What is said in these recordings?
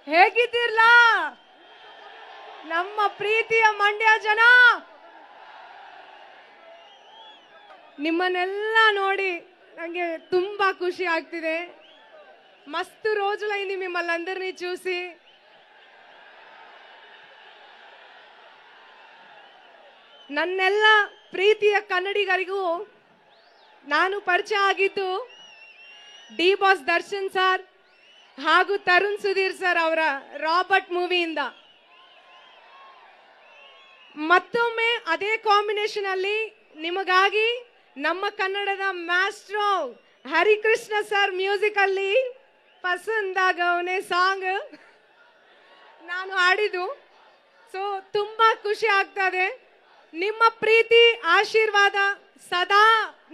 ಹೇಗಿದ್ದೀರ್ಲಾ ನಮ್ಮ ಪ್ರೀತಿಯ ಮಂಡ್ಯ ಜನ? ನಿಮ್ಮನ್ನೆಲ್ಲ ನೋಡಿ ನಂಗೆ ತುಂಬಾ ಖುಷಿ ಆಗ್ತಿದೆ. మస్తు రోజులైంది మిమ్మల్ని అందరినీ చూసి. ನನ್ನೆಲ್ಲ ಪ್ರೀತಿಯ ಕನ್ನಡಿಗರಿಗೂ ನಾನು ಪರಿಚಯ ಆಗಿದ್ದು ಡಿ ಬಾಸ್ ದರ್ಶನ್ ಸರ್ ಹಾಗೂ ತರುಣ್ ಸುಧೀರ್ ಸರ್ ಅವರ ರಾಬರ್ಟ್ ಮೂವಿಯಿಂದ. ಮತ್ತೊಮ್ಮೆ ಅದೇ ಕಾಂಬಿನೇಷನ್ ಅಲ್ಲಿ ನಿಮಗಾಗಿ ನಮ್ಮ ಕನ್ನಡದ ಮಾಸ್ಟ್ರೋ ಹರಿಕೃಷ್ಣ ಸರ್ ಮ್ಯೂಸಿಕ್ ಅಲ್ಲಿ ಪಸಂದಾಗವನೆ ಸಾಂಗ್ ನಾನು ಹಾಡಿದ್ದು. ಸೊ ತುಂಬಾ ಖುಷಿ ಆಗ್ತದೆ. ನಿಮ್ಮ ಪ್ರೀತಿ ಆಶೀರ್ವಾದ ಸದಾ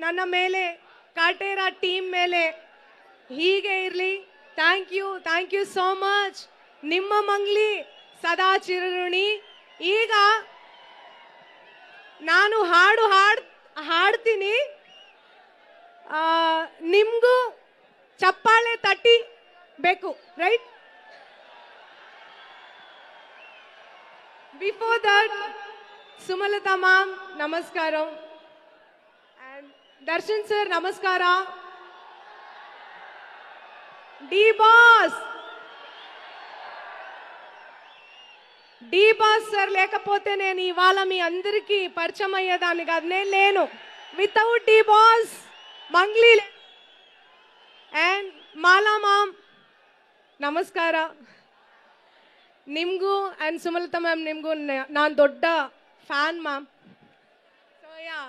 ನನ್ನ ಮೇಲೆ, ಕಾಟೇರ ಟೀಮ್ ಮೇಲೆ ಹೀಗೆ ಇರಲಿ. Thank you so much. ನಿಮ್ಮ ಮಂಗ್ಲಿ ಸದಾ ಚಿರಋಣಿ. ಈಗ ನಾನು ಹಾಡ್ತೀನಿ, ನಿಮ್ಗೂ ಚಪ್ಪಾಳೆ ತಟ್ಟಿ ಬೇಕು, right? Before that Sumalatha ma'am ನಮಸ್ಕಾರ, ಅಂಡ್ ದರ್ಶನ್ ಸರ್ నమస్కార. డి బాస్ సార్ లేకపోతే నేను ఇవాళ మీ అందరికీ పరిచయం అయ్యేదాన్ని కాదు. నేను లేను. Without D Boss Mangli. And Mala ma'am ನಮಸ್ಕಾರ. ನಿಮಗೂ ಅಂಡ್ ಸುಮಲತಾ ಮ್ಯಾಮ್ ನಿಮಗೂ ನಾನು ದೊಡ್ಡ ಫ್ಯಾನ್ ಮ್ಯಾಮ್. So yeah